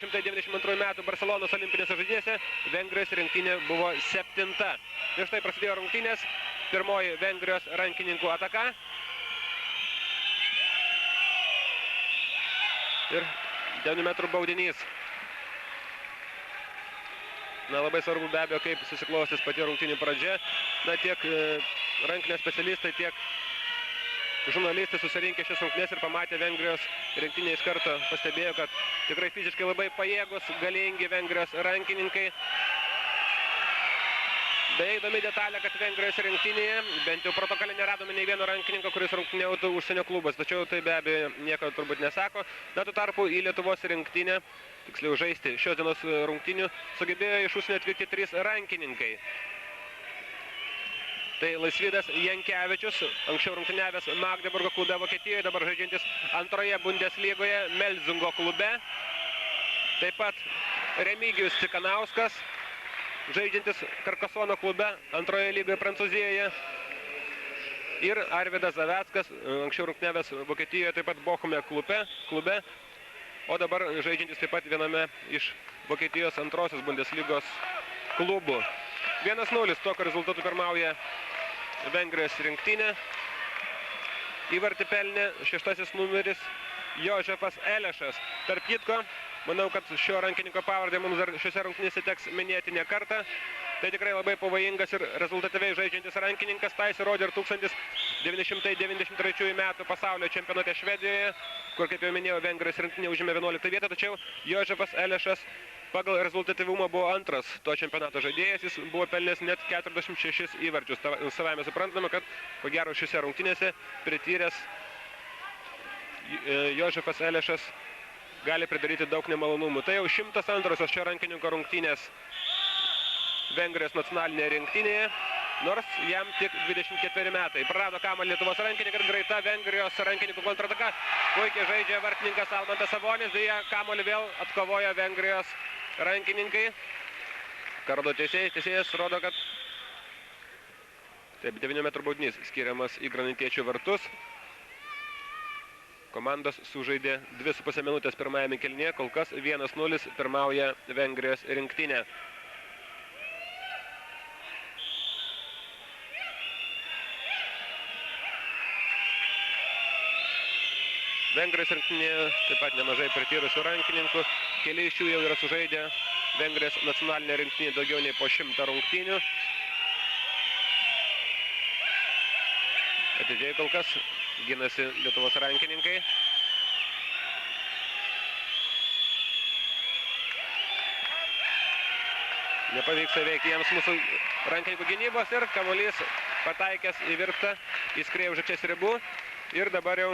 1992 metų Barcelonos olimpinėse žaidynėse Vengrijos rinktinė buvo 7. Ir štai prasidėjo rungtynės, pirmoji Vengrijos rankininkų ataka. Ir 9 metrų baudinys. Na, labai svarbu be abejo, kaip susiklostys pati rungtynių pradžia. Na, tiek rankinės specialistai, tiek žurnalistai susirinkė šias rungtynes ir pamatė Vengrijos rinktinę iš karto pastebėjo, kad tikrai fiziškai labai pajėgus, galingi Vengrijos rankininkai. Beje, įdomi detalė, kad Vengrijos rinktinėje, bent jau protokole neradome nei vieno rankininko, kuris rungtyniautų užsienio klubas, tačiau tai be abejo nieko turbūt nesako. Na, tuo tarpu į Lietuvos rinktinę, tiksliau žaisti šios dienos rungtynių, sugebėjo iš užsienio atvykti 3 rankininkai. Tai Laisvydas Jankevičius, anksčiau rungtyniavęs Magdeburgo klube Vokietijoje, dabar žaidžiantis antroje Bundeslygoje Melzingo klube. Taip pat Remigijus Cikanauskas, žaidžiantis Karkasono klube antroje lygoje Prancūzijoje. Ir Arvydas Zaveckas, anksčiau rungtyniavęs Vokietijoje, taip pat Bochume klube, o dabar žaidžiantis taip pat viename iš Vokietijos antrosios Bundeslygos klubų. 1-0 tokio rezultatų pirmauja Vengrijos rinktinė. Įvartį pelnė 6 numeris Jožefas Elešas. Tarp kitko, manau, kad šio rankininko pavardę mums dar šiose rungtynėse teks minėti ne kartą. Tai tikrai labai pavojingas ir rezultatyviai žaidžiantis rankininkas. Tai įrodė ir 1993 metų pasaulio čempionate Švedijoje, kur, kaip jau minėjau, Vengrijos rinktinė užėmė 11 vietą, tačiau Jožefas Elešas pagal rezultatyvumą buvo antras to čempionato žaidėjas, jis buvo pelnęs net 46 įvarčius. Savame suprantame, kad po gero šiose rungtynėse prityręs Jožefas Elešas gali pridaryti daug nemalonumų. Tai jau 102-osios šio rankininko rungtynės Vengrijos nacionalinėje rinktinėje, nors jam tik 24 metai. Prarado kamuolį Lietuvos rankininkai ir greita Vengrijos rankininkų kontrataka. Puikiai žaidžia vartininkas Almantas Savonis, deja kamuolį vėl atkovojo Vengrijos rankininkai. Kardo teisėjas rodo, kad taip, 9 metrų baudinys skiriamas į granitiečių vartus. Komandos sužaidė 2,5 minutės pirmajame kėlinyje, kol kas 1-0 pirmauja Vengrijos rinktinė. Vengrijos rinktinėje taip pat nemažai prityrusių rankininkų. Keli iš jų jau yra sužaidę Vengrijos nacionalinė rinktinė daugiau nei po 100 rungtynių. Atidžiai kol kas ginasi Lietuvos rankininkai. Nepavyksta veikti jiems mūsų rankininkų gynybos ir kamuolys pataikęs į virptą, įskriejo už aikštės ribų ir dabar jau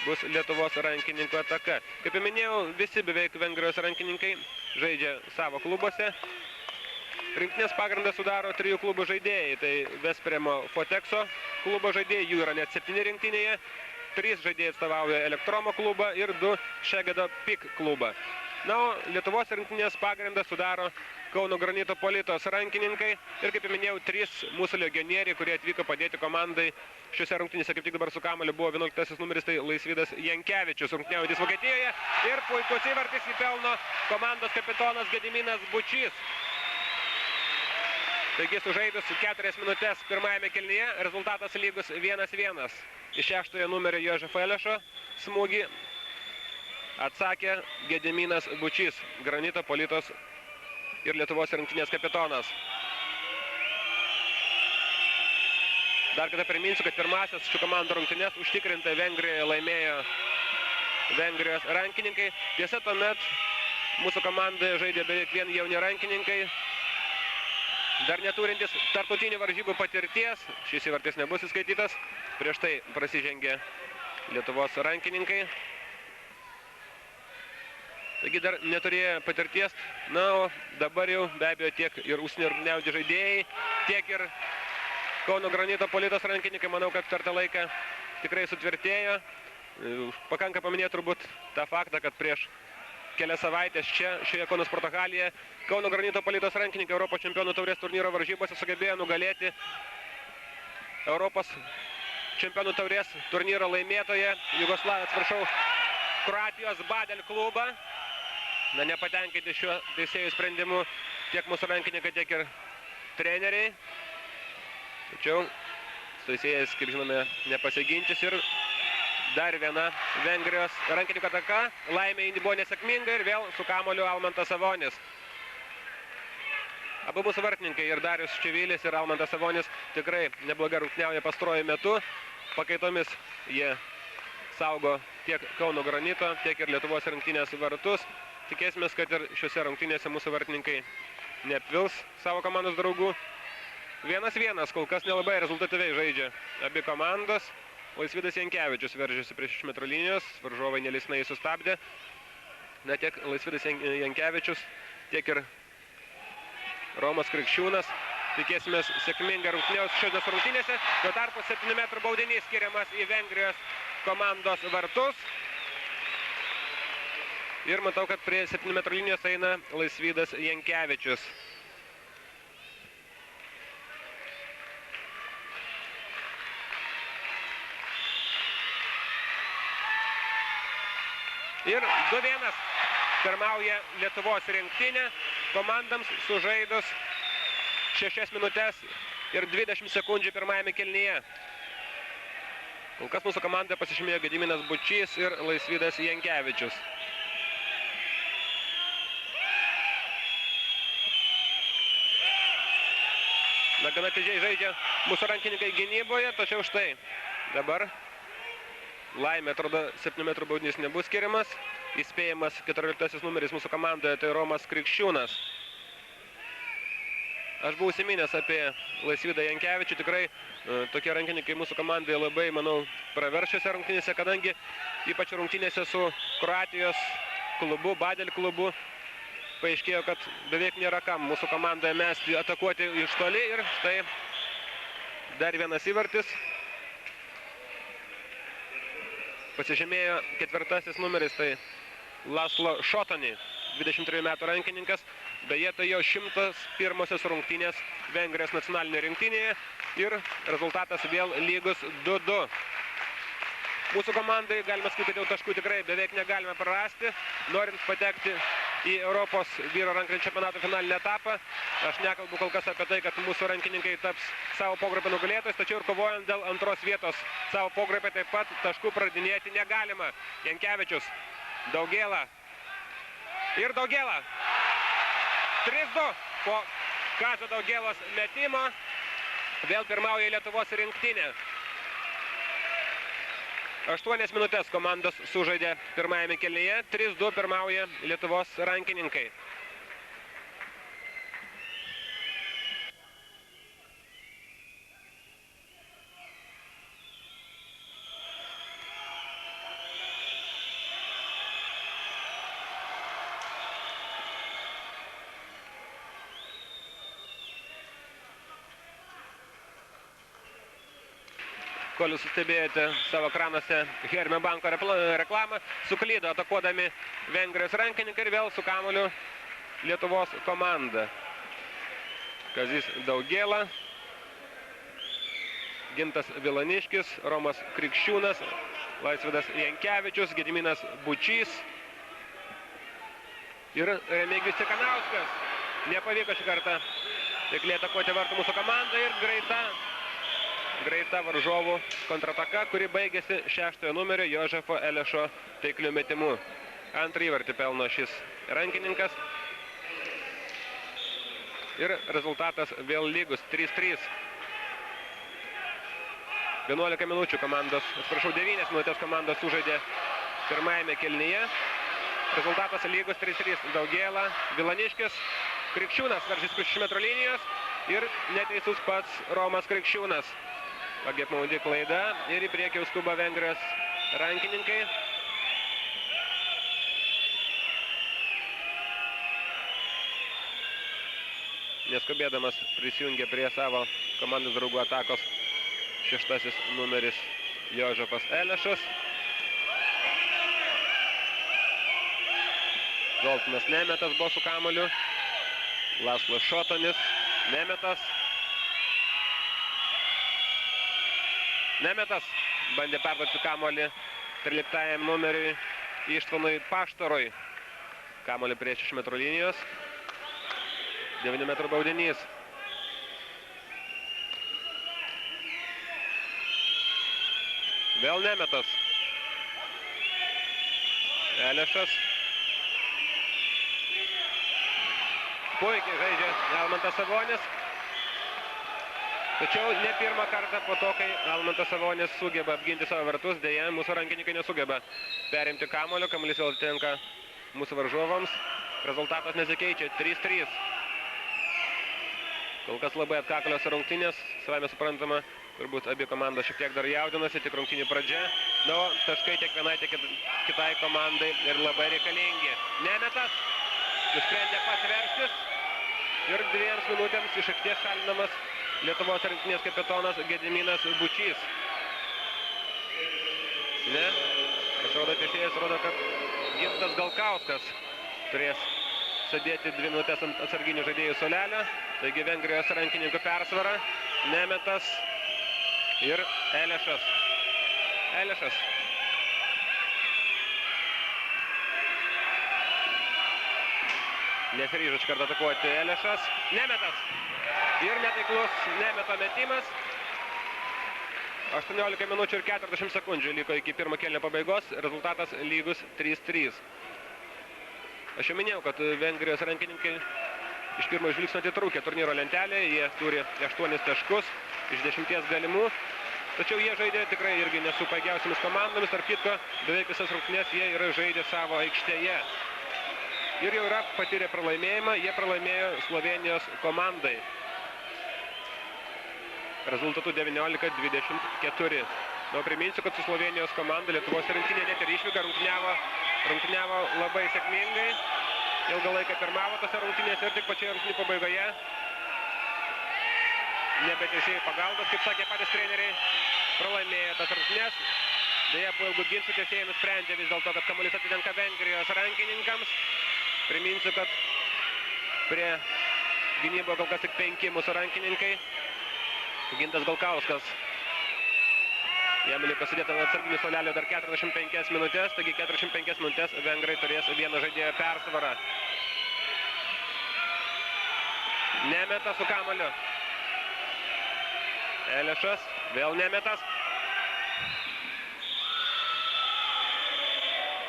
bus Lietuvos rankininkų ataka. Kaip jau minėjau, visi beveik Vengrijos rankininkai žaidžia savo klubuose. Rinktinės pagrindą sudaro 3 klubų žaidėjai. Tai Vespremo Fotekso klubo žaidėjai, jų yra net 7 rinktinėje. 3 žaidėjai atstovauja Elektromo klubą ir 2 Šegedo PIK klubą. Na, o Lietuvos rinktinės pagrindą sudaro Kauno Granito Politos rankininkai ir, kaip jau minėjau, 3 mūsų legionieriai, kurie atvyko padėti komandai šiuose rungtynėse. Kaip tik dabar su kamuoliu buvo 11 numeris, tai Laisvydas Jankevičius, rungtyniaujantis Vokietijoje. Ir puikus įvartis įpelno komandos kapitonas Gediminas Bučys. Taigi sužaidus 4 minutės pirmajame kėlinyje, rezultatas lygus 1-1. Iš 6 numerio Jožefo Elešo smūgį atsakė Gediminas Bučys, Granito Politos ir Lietuvos rinktinės kapitonas. Dar kartą priminsiu, kad pirmasias šių komandų rungtynės užtikrintai Vengrijoje laimėjo Vengrijos rankininkai. Tiesa, tuomet mūsų komandoje žaidė beveik vien jauni rankininkai, dar neturintis tarptautinių varžybų patirties. Šis įvartis nebus įskaitytas. Prieš tai prasižengė Lietuvos rankininkai. Taigi dar neturėjo patirties. Na, o dabar jau be abejo tiek ir užsienio rungtyniaujančių žaidėjai, tiek ir Kauno Granito Politos rankininkai, manau, kad per tą laiką tikrai sutvirtėjo. Pakanka paminėti turbūt tą faktą, kad prieš kelias savaitės čia, šioje Kauno sporto halėje, Kauno Granito Politos rankininkai Europos čempionų taurės turnyro varžybose sugebėjo nugalėti Europos čempionų taurės turnyro laimėtoje, Kroatijos Badel klubą. nepatenkinti šiuo teisėjų sprendimu tiek mūsų rankininkai, tiek ir treneriai. Tačiau teisėjas, kaip žinome, nepasiginčys ir dar viena Vengrijos rankininkų ataka. Laimė buvo nesėkminga ir vėl su kamuoliu Almantas Savonis. Abu mūsų vartininkai, ir Darius Čivilis, ir Almantas Savonis, tikrai neblogai rungtyniauja pastaruoju metu. Pakaitomis jie saugo tiek Kauno Granito, tiek ir Lietuvos rinktinės vartus. Tikėsime, kad ir šiuose rungtynėse mūsų vartininkai neapvils savo komandos draugų. 1-1, kol kas nelabai rezultatyviai žaidžia abi komandos. Laisvydas Jankevičius veržiasi prie 6 metrų linijos, varžovai neleisnai sustabdė. Na, tiek Laisvydas Jankevičius, tiek ir Romas Krikščiūnas. Tikėsimės sėkmingą rungtyniaus šios rungtynėse. Tuo tarpu 7 metrų baudinys skiriamas į Vengrijos komandos vartus. Ir matau, kad prie 7 metrų linijos eina Laisvydas Jankevičius. Ir 2-1 pirmauja Lietuvos rinktinė, komandams sužaidus 6 minutės ir 20 sekundžių pirmajame kėlinyje. Kol kas mūsų komandą pasižymėjo Gediminas Bučys ir Laisvydas Jankevičius. Na, gana atidžiai žaidžia mūsų rankininkai gynyboje, tačiau štai dabar laimė, atrodo, 7 metrų baudinys nebus skiriamas. Įspėjimas 14 numeris mūsų komandoje, tai Romas Krikščiūnas. Aš buvau užsiminęs apie Laisvydą Jankevičių. Tikrai tokie rankininkai mūsų komandoje labai, manau, praverš šiose rungtynėse, kadangi ypač rungtynėse su Kroatijos klubu, Badel klubu, paaiškėjo, kad beveik nėra kam mūsų komandoje mesti atakuoti iš toli. Ir štai dar vienas įvartis. Pasižymėjo 4 numeris, tai Laslo Šotoni, 23 metų rankininkas. Beje, tai jo 101 rungtynės Vengrijos nacionalinėje rinktinėje ir rezultatas vėl lygus 2-2. Mūsų komandai, galima sakyti, kad jau taškų tikrai beveik negalime prarasti, norint patekti į Europos vyro rankinio čempionato finalinį etapą. Aš nekalbu kol kas apie tai, kad mūsų rankininkai taps savo pogrupio nugalėtojais, tačiau ir kovojant dėl antros vietos savo pogrupio taip pat taškų pradinėti negalima. Jankevičius, Daugėla ir Daugėla. 3-2 po Kazio Daugėlos metimo. Vėl pirmauja Lietuvos rinktinė. 8 minutės komandos sužaidė pirmajame kėlinyje. 3-2 pirmauja Lietuvos rankininkai. Kol jūs stebėjote savo ekranuose Hermio banko reklamą, suklydo atakuodami Vengrijos rankininkai ir vėl su kamuoliu Lietuvos komanda. Kazys Daugėla, Gintas Vilaniškis, Romas Krikščiūnas, Laisvydas Jankevičius, Gediminas Bučys ir Remigijus Cikanauskas. Nepavyko šį kartą taikliai atakuoti vartų mūsų komandą ir greita varžovų kontrataka, kuri baigėsi 6 numerio Jožefo Elešo taikliu metimu. Antrą įvartį pelno šis rankininkas. Ir rezultatas vėl lygus 3-3. 11 minučių komandos, 9 minutės komandos sužaidė pirmajame kėlinyje. Rezultatas lygus 3-3. Daugėla, Vilaniškis, Krikščiūnas veržys prie 6 metrų linijos ir neteisus pats Romas Krikščiūnas. Apmaudi klaida ir į priekį jau skuba Vengrijos rankininkai. Neskubėdamas prisijungė prie savo komandos draugų atakos 6 numeris Jožefas Elešas. Zoltinas Nemetas buvo su kamuoliu. Laslo Šotonis, Nemetas. Nemetas bandė perduoti kamuolį 13 numeriui Ištvanui Paštarui. Kamuolį prie 6 metrų linijos. 9 metrų baudinys. Vėl Nemetas. Elešas. Puikiai žaidžia Almantas Sabonis. Tačiau ne pirmą kartą po to, kai Almantas Sabonis sugeba apginti savo vartus, deja, mūsų rankininkai nesugeba perimti kamuolio. Kamuolys vėl tenka mūsų varžovams. Rezultatas nesikeičia. 3-3. Kol kas labai atkaklios rungtynės. Savame suprantama, turbūt abi komandos šiek tiek dar jaudinasi, tik rungtynių pradžia. Na, o taškai tiek vienai, tiek kitai komandai ir labai reikalingi. Nemetas nusprendė pasiveržtis ir 2 minutėms iš aikštės šalinamas Lietuvos rinktinės kapitonas Gediminas Bučys. Ne, pasirodo teisėjas, rodo, kad Gintas Galkauskas turės sėdėti 2 minutės ant atsarginių žaidėjų suolelio. Taigi Vengrijos rankininkų persvara, Nemetas ir Elešas. Elešas. Nesiryžo iš karto atakuoti Elešas. Nemetas. Ir netaiklus Nemeto metimas. 18 minučių ir 40 sekundžių liko iki pirmo kėlinio pabaigos. Rezultatas lygus 3-3. Aš jau minėjau, kad Vengrijos rankininkai iš pirmo žvilgsnio atitrūkė turnyro lentelėje. Jie turi 8 taškus iš 10 galimų. Tačiau jie žaidė tikrai irgi ne su pajėgiausiamis komandomis. Tarp kitko, beveik visas rungtynes jie yra žaidę savo aikštėje. Ir jau yra patyrę pralaimėjimą. Jie pralaimėjo Slovenijos komandai. Rezultatu 19-24. Na, priminsiu, kad su Slovenijos komanda Lietuvos rinktinė net ir išvyka rungtyniavo labai sėkmingai. Ilgą laiką pirmavo tose rungtynėse ir tik pačioje rungtynių pabaigoje. Nebe teisėjų pagalbos, kaip sakė patys treneriai, pralaimėjo tas rungtynes. Deja, po ilgų ginčų teisėjai nusprendė vis dėlto, kad kamuolys atitenka Vengrijos rankininkams. Priminsiu, kad prie gynybo kol kas tik 5 mūsų rankininkai. Gintas Galkauskas. Jam liko sudėti ant atsarginių suolelio dar 45 minutės, taigi 45 minutės vengrai turės vieną žaidėjo persvarą. Nemetas su kamuoliu. Elešas, vėl Nemetas.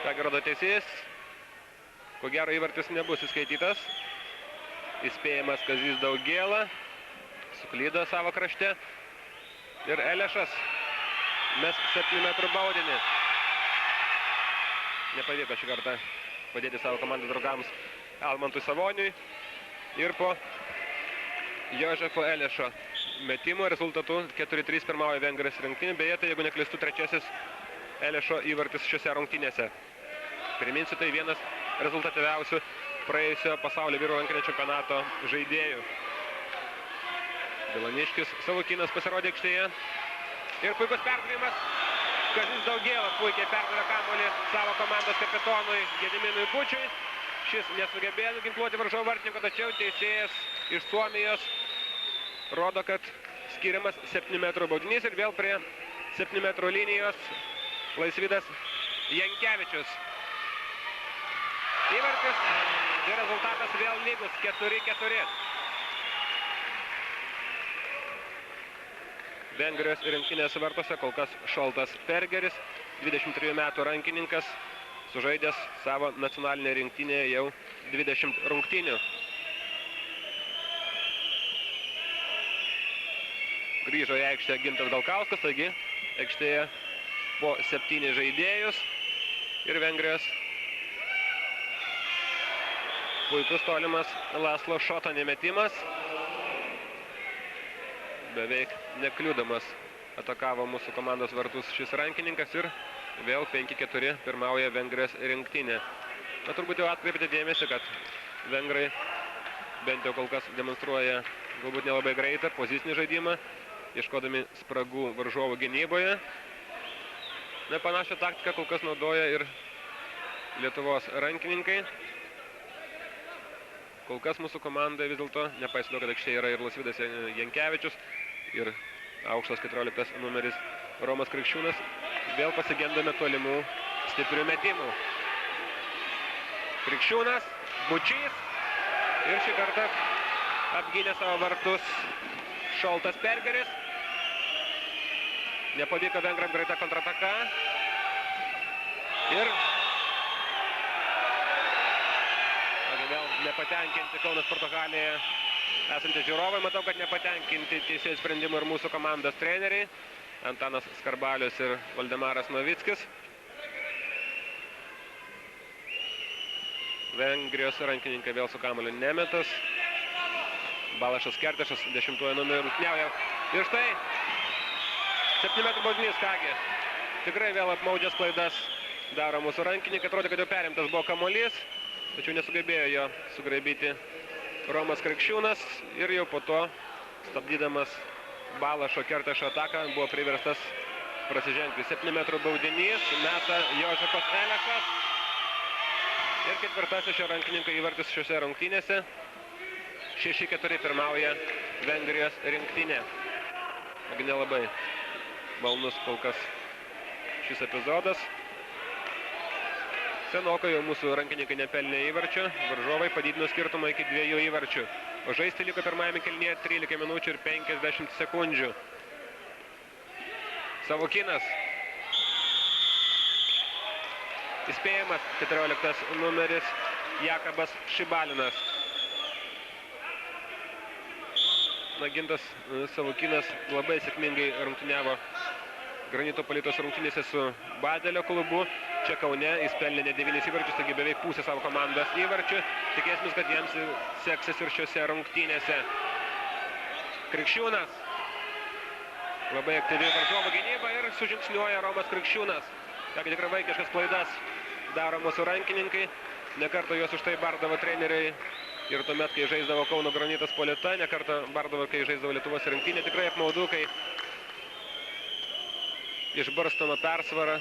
Kągi rodo teisėjas. Ko gero įvartis nebus įskaitytas. Įspėjimas Kazys Daugėla. Suklydo savo krašte. Ir Elešas mes 7 metrų baudinį. Nepavyko šį kartą padėti savo komandos draugams Almantui Saboniui. Ir po Jožefo Elešo metimo rezultatu 4-3 pirmauja Vengrijos rinktinė. Beje, tai jeigu neklystu, trečiasis Elešo įvartis šiose rungtynėse. Priminsiu, tai vienas rezultatyviausių praėjusio pasaulio vyrų rankinio čempionato žaidėjų. Bilaniškis Savukynas pasirodė aikštėje. Ir puikus perdavimas. Kazys Daugėla puikiai perdavė kamuolį savo komandos kapitonui Gediminui Bučiui. Šis nesugebėjo nuginkluoti varžovo vartininko, tačiau teisėjas iš Suomijos rodo, kad skiriamas 7 metrų baudinys ir vėl prie 7 metrų linijos Laisvydas Jankevičius. Įvartis ir rezultatas vėl lygus 4-4. Vengrijos rinktinės vartuose kol kas Šoltas Pergeris, 23 metų rankininkas, sužaidęs savo nacionalinę rinktinėje jau 20 rungtynių. Grįžo į aikštę Gintas Galkauskas, taigi aikštėje po 7 žaidėjus ir Vengrijos puikus tolimas Laslo Šoto nemetimas. Beveik nekliudamas atakavo mūsų komandos vartus šis rankininkas ir vėl 5-4 pirmauja Vengrijos rinktinė. Na, turbūt jau atkreipėte dėmesį, kad vengrai bent jau kol kas demonstruoja galbūt nelabai greitą pozicinį žaidimą, ieškodami spragų varžovų gynyboje. Na, panašią taktiką kol kas naudoja ir Lietuvos rankininkai. Kol kas mūsų komanda vis dėlto, nepaisant to, kad aikštėje yra ir Laisvydas Jankevičius, ir aukštas 14 numeris Romas Krikščiūnas, vėl pasigendame tolimų stiprių metimų. Krikščiūnas, Bučys ir šį kartą apgynė savo vartus Šoltas Pergeris. Nepavyko vengram greita kontrataka. Ir vėl nepatenkinti Kauno sporto halėje esantys žiūrovai. Matau, kad nepatenkinti teisėjų sprendimų ir mūsų komandos treneriai Antanas Skarbalius ir Valdemaras Novickis. Vengrijos rankininkai vėl su kamuoliu nemetas. Balašas Kertešas 10 numeriu rungtyniauja. Ir štai 7 metrų baudinys, kągi. Tikrai vėl apmaudžias klaidas daro mūsų rankininkai. Atrodė, kad jau perimtas buvo kamuolys, tačiau nesugebėjo jo sugraibyti Romas Krikščiūnas ir jau po to, stabdydamas Balašo Kertešo ataką, buvo priverstas prasižengti. 7 metrų baudinys, meta Jožefas Elešas. Ir ketvirtasis šio rankininko įvartis šiose rungtynėse. 6-4 pirmauja Vengrijos rinktinė. Agi nelabai malnus kol kas šis epizodas. Senokai jau mūsų rankininkai nepelnė įvarčio. Varžovai padidino skirtumą iki 2 įvarčių. O žaisti liko pirmajame kėlinyje 13 minučių ir 50 sekundžių. Savukynas. Įspėjamas 14 numeris Jakabas Šibalinas. Gintas Savukynas labai sėkmingai rungtyniavo Granito Palytos rungtynėse su Badelio klubu. Čia Kaune jis pelnė ne 9 įvarčius, taigi beveik pusę savo komandos įvarčių. Tikėsimės, kad jiems seksis ir šiose rungtynėse. Krikščiūnas. Labai aktyvi varžovų gynyba ir sužingsniuoja Romas Krikščiūnas. Taigi tikrai vaikiškas klaidas daro mūsų rankininkai. Nekartą juos už tai bardavo treneriai ir tuomet, kai žaisdavo Kauno Granitas Polita, nekartą bardavo, kai žaisdavo Lietuvos rinktinė. Tikrai apmaudu, kai išbarstoma persvara,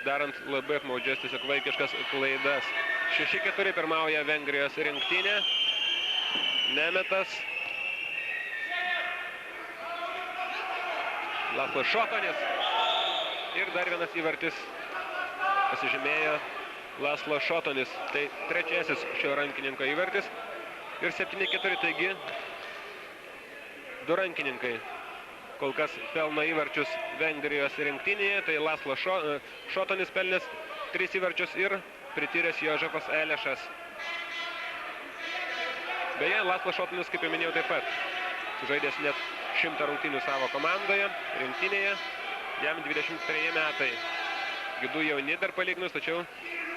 darant labai apmaudžias, tiesiog vaikiškas klaidas. 6-4 pirmauja Vengrijos rinktinė. Nemetas. Laslas Šotonis. Ir dar vienas įvartis pasižymėjo Laslas Šotonis. Tai trečiasis šio rankininko įvartis. Ir 7-4, taigi 2 rankininkai kol kas pelno įvarčius Vengrijos rinktinėje. Tai Laslas Šotonis pelnės 3 įvarčius ir prityręs Jožefas Elešas. Beje, Laslas Šotonis, kaip jau minėjau, taip pat sužaidęs net 100 rungtynių savo komandoje, rinktinėje. Jam 23 metai. Gidu jauni dar palyginus, tačiau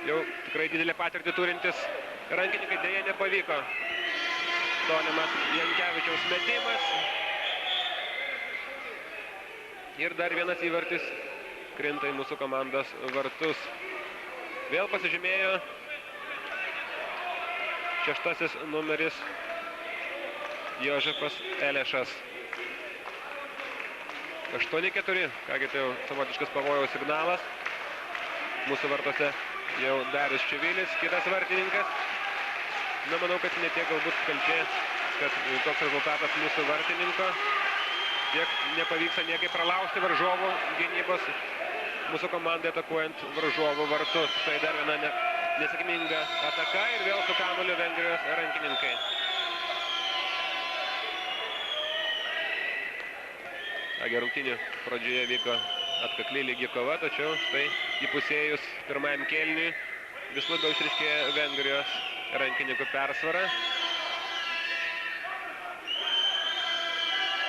jau tikrai didelę patirtį turintis rankininkai dėja nepavyko. Tolimas Jankevičiaus metimas. Ir dar vienas įvartis krinta į mūsų komandos vartus. Vėl pasižymėjo 6 numeris Jožefas Elešas. 8-4, kągi tai jau savotiškas pavojaus signalas. Mūsų vartose jau Darius Čivilis, kitas vartininkas. Na, manau, kad ne tiek galbūt kaltė, kad toks rezultatas mūsų vartininko. Tiek nepavyksta niekaip pralaužti varžovų gynybos mūsų komandai atakuojant varžovų vartus. Tai dar viena nesėkminga ataka ir vėl su kamuoliu Vengrijos rankininkai. Rungtynių pradžioje vyko atkakli lygi kova, tačiau štai įpusėjus pirmajam kėliniui vis labiau išryškėja Vengrijos rankininkų persvara.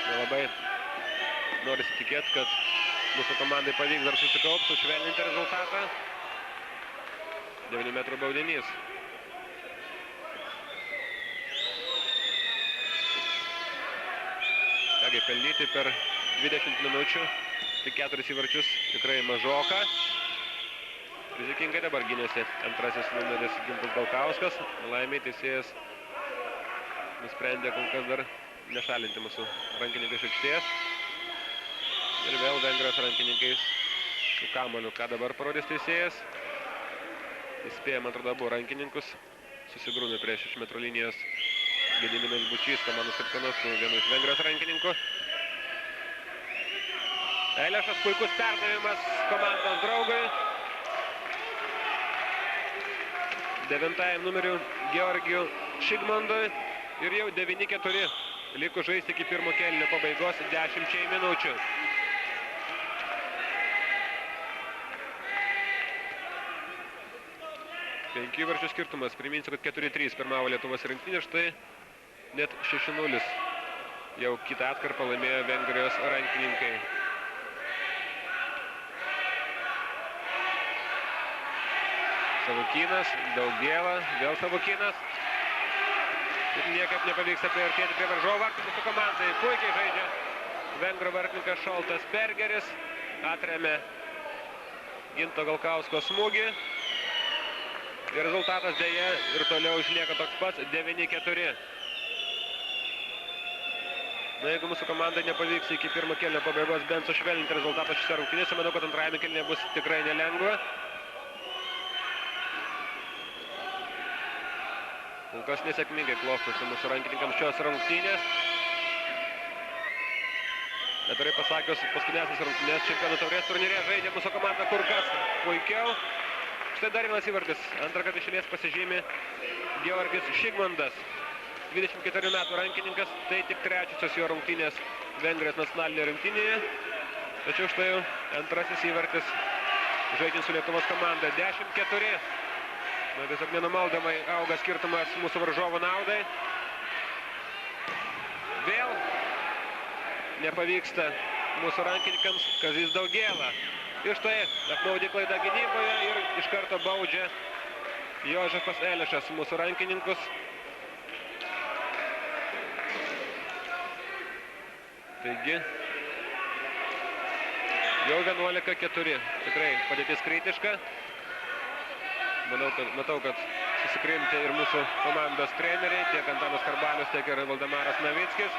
Nelabai norisi tikėti, kad mūsų komandai pavyks dar susikaupt, sušvelninti rezultatą. 9 metrų baudinys. Kągi pelnyti per 20 minučių, tik 4 įvarčius, tikrai mažoka. Rizikingai dabar gynėsi antrasis numeris Gintas Galkauskas. Laimiai teisėjas nusprendė kol kas dar nešalinti mūsų rankininkai iš aikštės. Ir vėl Vengrijos rankininkai su kamuoliu. Ką dabar parodys teisėjas? Įspėjama, atrodo, abu rankininkus. Susigrūmė prie 6 metrų linijos Gediminas Bučys, komandos kapitonas, su vienu iš Vengrijos rankininkų. Elešas puikus perdavimas komandos draugui. 9 numeriu Georgijų Šigmandui ir jau 9-4 liko žaisti iki pirmo kėlinio pabaigos 10 minučių. Penkių įvarčių skirtumas. Priminsiu, kad 4-3 pirmavo Lietuvos rinktinė, štai net 6-0. Jau kitą atkarpą laimėjo Vengrijos rankininkai. Savukynas, Daugiela, vėl Savukynas. Ir niekaip nepavyksta priartėti prie varžovo vartų. Mūsų komandai puikiai žaidžia vengrų vartininkas Šoltas Bergeris. Atremė Ginto Galkausko smūgį. Ir rezultatas dėja ir toliau išlieka toks pats 9-4. Na, jeigu mūsų komandai nepavyks iki pirmo kėlinio pabaigos bent sušvelninti rezultatą šiose rungtynėse, manau, kad antrajame kėlinyje bus tikrai nelengva. Kol kas nesėkmingai klostosi mūsų rankininkams šios rungtynės. Neturiai pasakius, paskutinėsis rungtynės čempionų taurės turnyre žaidė mūsų komanda kur kas puikiau. Štai dar vienas įvartis. Antrą kartą iš eilės pasižymi Georgijus Šigmandas. 24 metų rankininkas, tai tik trečiosios jo rungtynės Vengrijos nacionalinėje rinktinėje. Tačiau štai jau antrasis įvartis žaidžiant su Lietuvos komanda. 10-4. Na, tiesiog nenumaldomai auga skirtumas mūsų varžovų naudai. Vėl nepavyksta mūsų rankininkams Kazys Daugiela. Ir štai apmaudi klaida gynyboje ir iš karto baudžia Jožefas Elišas mūsų rankininkus. Taigi, jau 11-4. Tikrai padėtis kritiška. Matau, kad susikrimti ir mūsų komandos treneriai, tiek Antanas Karbalius, tiek ir Valdemaras Navickis.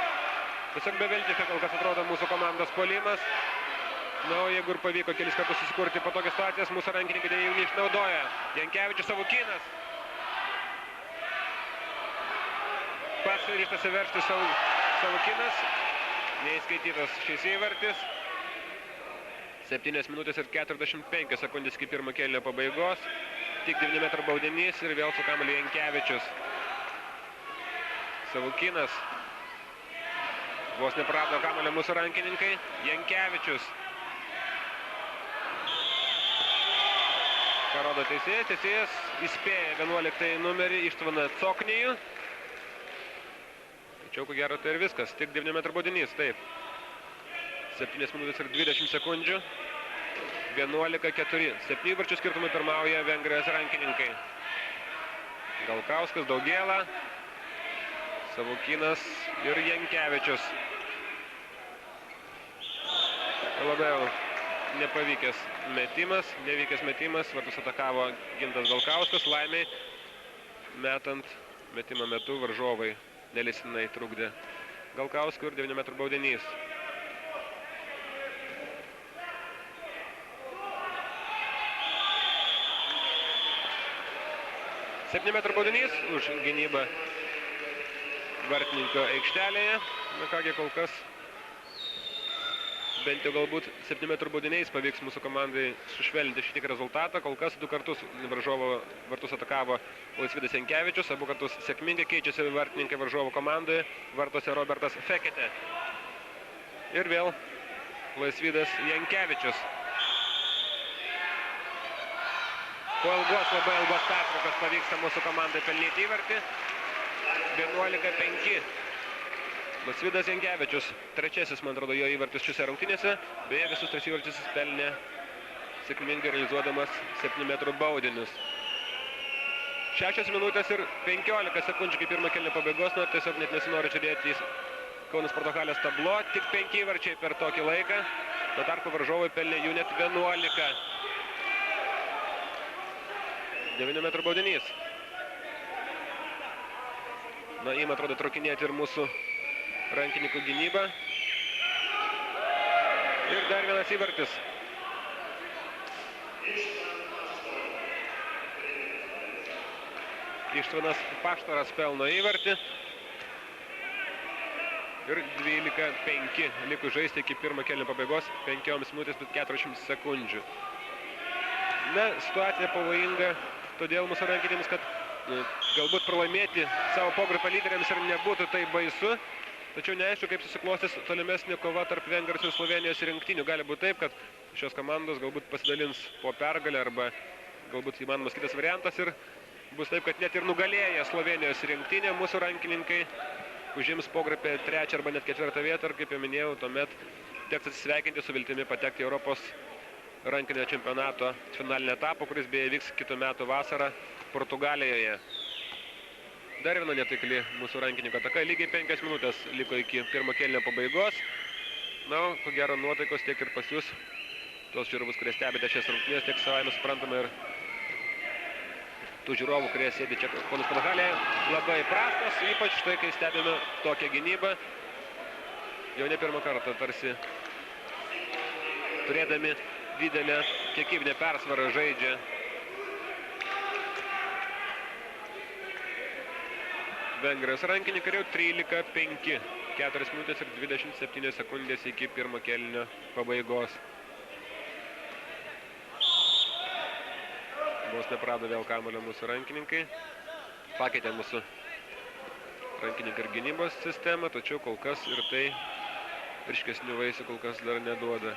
Tiesiog beviltiškai kol kas atrodo mūsų komandos puolimas. Na, o jeigu ir pavyko kelis kartus susikurti patogias situacijas, mūsų rankininkai jų neišnaudoja. Jankevičius Savukynas. Pats ryžtasi veržti Savukynas. Neįskaitytas šis įvartis. 7 minutės ir 45 sekundės iki pirmo kėlinio pabaigos. Tik 9 metrų baudinys ir vėl su kamuoliu Jankevičius. Savukynas. Vos neprarado kamuolio mūsų rankininkai. Jankevičius. Ką rodo teisėjas? Teisėjas įspėja 11 numerį Ištvaną Coknijų. Tačiau, ko gero, tai ir viskas. Tik 9 metrų baudinys, taip. 7 minutės ir 20 sekundžių. 11-4. 7 įvarčių skirtumai pirmauja Vengrijos rankininkai. Galkauskas, Daugiela, Savukynas ir Jankevičius. Labiau nepavykęs metimas, nevykęs metimas. Vartus atakavo Gintas Galkauskas. Laimiai metant metimo metu varžovai neleistinai trukdė Galkauskui ir 9 metrų baudinys. Septynių metrų baudinys už gynybą vartininko aikštelėje. Na kągi, kol kas bent jau galbūt 7 metrų baudiniais pavyks mūsų komandai sušvelninti šį tik rezultatą. Kol kas 2 kartus varžovo vartus atakavo Laisvydas Jankevičius. Abu kartus sėkmingai keičiasi vartininkai varžovo komandoje. Vartuose Robertas Fekete. Ir vėl Laisvydas Jankevičius. Po labai ilgos pertraukos pavyksta mūsų komandai pelnyti įvartį. 11-5. Laisvydas Jankevičius, trečiasis, man atrodo, jo įvartis šiuose rungtynėse. Beje, visus 3 įvarčius jis pelnė sėkmingai realizuodamas 7 metrų baudinius. 6 minutės ir 15 sekundžių iki pirmo kėlinio pabaigos. Na, tiesiog net nesinori žiūrėti į Kauno Sporto halės tablo. Tik 5 įvarčiai per tokį laiką. Tuo tarpu varžovai pelnė jų net 11. 9 metrų baudinys. Na, ima atrodo traukinėti ir mūsų rankininkų gynybą. Ir dar vienas įvartis. Ištvanas Paštaras pelno įvartį. Ir 12-5 likus žaisti iki pirmo kėlinio pabaigos. 5 minutės 40 sekundžių. Na, situacija pavojinga. Todėl mūsų rankininkams, kad galbūt pralaimėti savo pogrupio lyderiams ir nebūtų tai baisu. Tačiau neaišku, kaip susiklostys tolimesnė kova tarp Vengrijos ir Slovėnijos rinktinių. Gali būti taip, kad šios komandos galbūt pasidalins po pergalę arba galbūt įmanomas kitas variantas ir bus taip, kad net ir nugalėję Slovėnijos rinktinė mūsų rankininkai užims pogrupį 3 arba net 4 vietą ir, kaip jau minėjau, tuomet teks atsisveikinti su viltimi patekti į Europos rankinio čempionato finalinį etapą, kuris beje vyks kitų metų vasarą Portugalijoje. Dar viena netaikli mūsų rankininko ataka. Lygiai 5 minutės liko iki pirmo kėlinio pabaigos. Na, ko gero nuotaikos tiek ir pas jūs, tuos žiūrovus, kurie stebite šias rungtynes, tiek savaime suprantama ir tų žiūrovų, kurie sėdi čia Kauno Sporto halėje, labai prastos, ypač štai, kai stebime tokią gynybą. Jau ne pirmą kartą tarsi turėdami didelę kiekybinę persvarą žaidžia Vengrijos rankininkai, jau 13-5, 4 minutės ir 27 sekundės iki pirmo kėlinio pabaigos. Vos neprado vėl kamuolio mūsų rankininkai. Pakeitė mūsų rankininkai ir gynybos sistemą, tačiau kol kas ir tai ryškesnių vaisių kol kas dar neduoda.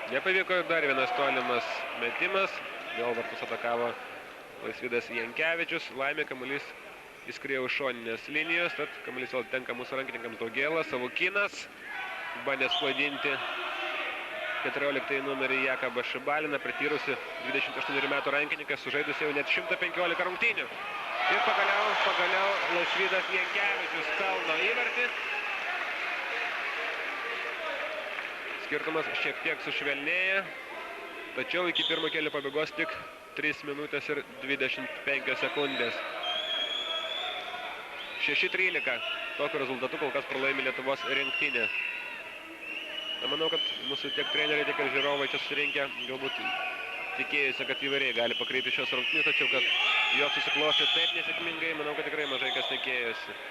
Nepavyko dar vienas tolimas metimas. Vėl vartus atakavo Laisvydas Jankevičius. Laimė, kamuolys įskriejo už šoninės linijos, tad kamuolys vėl tenka mūsų rankininkams Daugėlas. Savukynas bandė sklaidinti 14 numerį Jakabą Šibaliną, prityrusi 28 metų rankininkas, sužaidusi jau net 115 rungtynių. Ir pagaliau Laisvydas Jankevičius pelno įvartį. Skirtumas šiek tiek sušvelnėja, tačiau iki pirmo kėlinio pabaigos tik 3 minutės ir 25 sekundės. 6-13. Tokiu rezultatu kol kas pralaimi Lietuvos rinktinė. Manau, kad mūsų tiek treneriai, tiek ir žiūrovai čia susirinkę galbūt tikėjusi, kad įvairiai gali pakreipti šios rungtynės, tačiau kad jos susiklosti taip nesėkmingai, manau, kad tikrai mažai kas tikėjusi.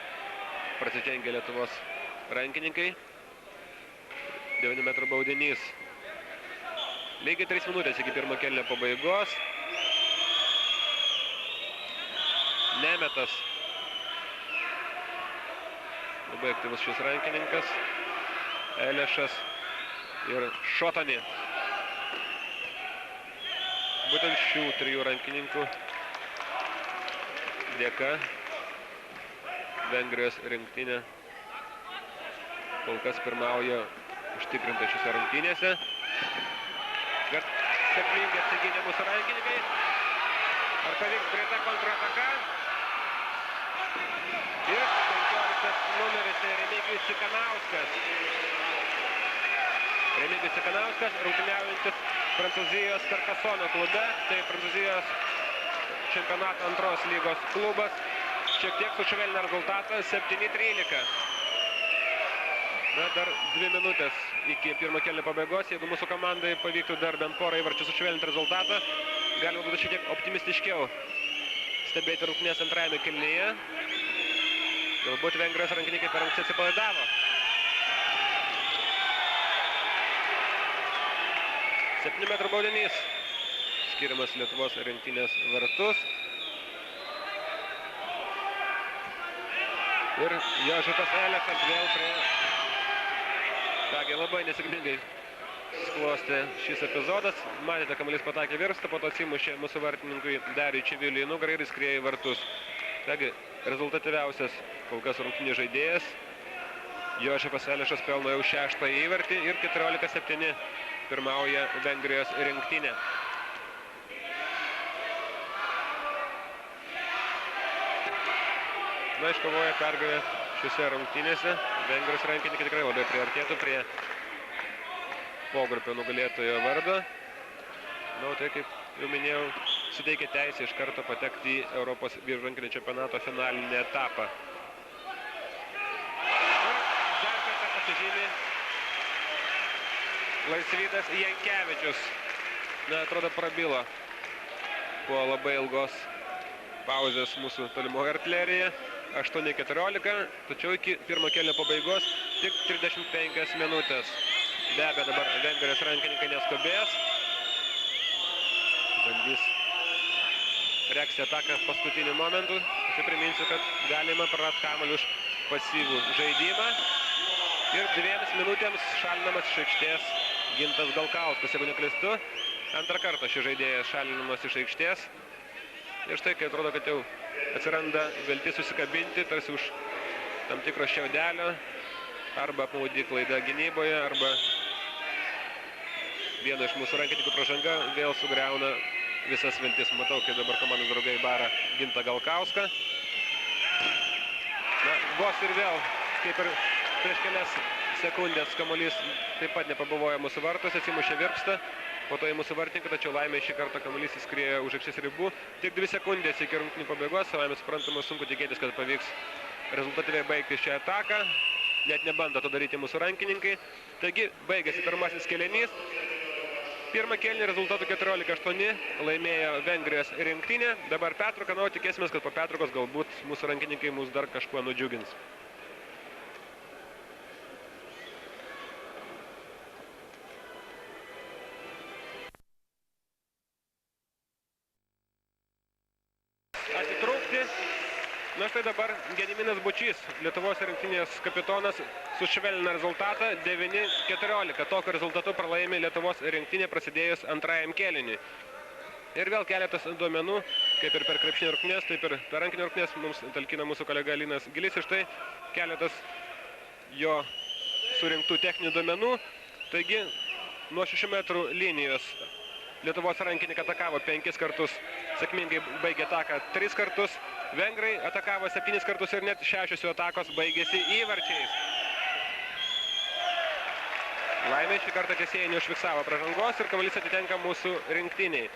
Prasitengė Lietuvos rankininkai. 9 metrų baudinys. Lygiai 3 minutės iki pirmo kėlinio pabaigos. Nemetas. Labai aktyvus šis rankininkas. Elešas ir Šotani. Būtent šių 3 rankininkų dėka Vengrijos rinktinė kol kas pirmauja užtikrinta šiose rungtynėse. Sėkmingai apsigynė mūsų rankininkai. Ar pavyks greita kontrataka? Ir 15 numeris Remigijus Cikanauskas. Remigijus Cikanauskas, rungtyniaujantis Prancūzijos Carcassonne klube. Tai Prancūzijos čempionato antros lygos klubas. Šiek tiek sušvelnina rezultatą 7-13. Na, dar 2 minutės iki pirmo kėlinio pabaigos. Jeigu mūsų komandai pavyktų dar bent porą įvarčių sušvelninti rezultatą, galima būtų šiek tiek optimistiškiau stebėti rungtynes antrajame kėlinyje. Galbūt Vengrijos rankininkai per anksti atsipalaidavo. 7 metrų baudinys. Skiriamas Lietuvos rinktinės vartus. Ir Jožitas Elefas vėl prie... Kągi, labai nesėkmingai susiklostė šis epizodas. Matėte, kamuolys patakė virstą, po to atsimušė mūsų vartininkui Dariui Čiviliui į nugarą ir įskriejo į vartus. Kągi, rezultatyviausias kol kas rungtynių žaidėjas. Jožefas Elešas pelno jau 6 įvartį ir 14-7 pirmauja Vengrijos rinktinė. Na, iškovoja pergalę šiuose rungtynėse. Vengrijos rankininkai tikrai labai priartėtų prie pogrupio nugalėtojo vardo. Na, tai kaip jau minėjau, suteikia teisę iš karto patekti į Europos vyrų rankinio čempionato finalinį etapą. Ir dar kartą pasižymi Laisvydas Jankevičius. Na, atrodo, prabilo po labai ilgos pauzės mūsų tolimoji artilerija. 8-14, tačiau iki pirmo kėlinio pabaigos tik 35 minutės. Be abejo, dabar Vengrijos rankininkai neskubės. Bandys reakcija ataką paskutiniu momentu. Aš priminsiu, kad galima prarasti kamuolį už pasyvų žaidimą. Ir 2 minutėms šalinamas iš aikštės Gintas Galkauskas, jeigu neklystu. Antrą kartą šis žaidėjas šalinamas iš aikštės. Ir štai, kai atrodo, kad jau atsiranda viltis susikabinti, tarsi už tam tikro šiaudelio, arba apmaudi klaida gynyboje, arba vieno iš mūsų rankininkų pražanga vėl sugriauna visas viltis. Matau, kai dabar komandos draugai bara Gintą Galkauską. Na, vos ir vėl, kaip ir prieš kelias sekundės, kamuolys taip pat nepabuvoja mūsų vartus, atsimušė Virpsta, po to į mūsų vartininką, tačiau laimė šį kartą kamuolys įskriejo už aikštės ribų. Tik 2 sekundės iki rungtynių pabaigos, savame suprantama, sunku tikėtis, kad pavyks rezultatyviai baigti šią ataką. Net nebando to daryti mūsų rankininkai. Taigi, baigėsi pirmasis kėlinys. Pirmą kėlinį rezultatų 14-8 laimėjo Vengrijos rinktinė. Dabar pertrauka, na, tikėsimės, kad po pertraukos galbūt mūsų rankininkai mus dar kažkuo nudžiugins. Atitrūkti. Na štai dabar Gediminas Bučys, Lietuvos rinktinės kapitonas, sušvelnina rezultatą 9-14. Tokiu rezultatu pralaimi Lietuvos rinktinė prasidėjus antrajam kėliniui. Ir vėl keletas duomenų, kaip ir per krepšinio rungtynes, taip ir per rankinio rungtynes mums talkina mūsų kolega Linas Gilis. Ir štai keletas jo surinktų techninių duomenų. Taigi, nuo 6 metrų linijos Lietuvos rankininkai atakavo 5 kartus, sėkmingai baigė ataką 3 kartus. Vengrai atakavo 7 kartus ir net 6 jų atakos baigėsi įvarčiais. Laimė šį kartą teisėjai neužfiksavo pražangos ir kamuolys atitenka mūsų rinktiniai.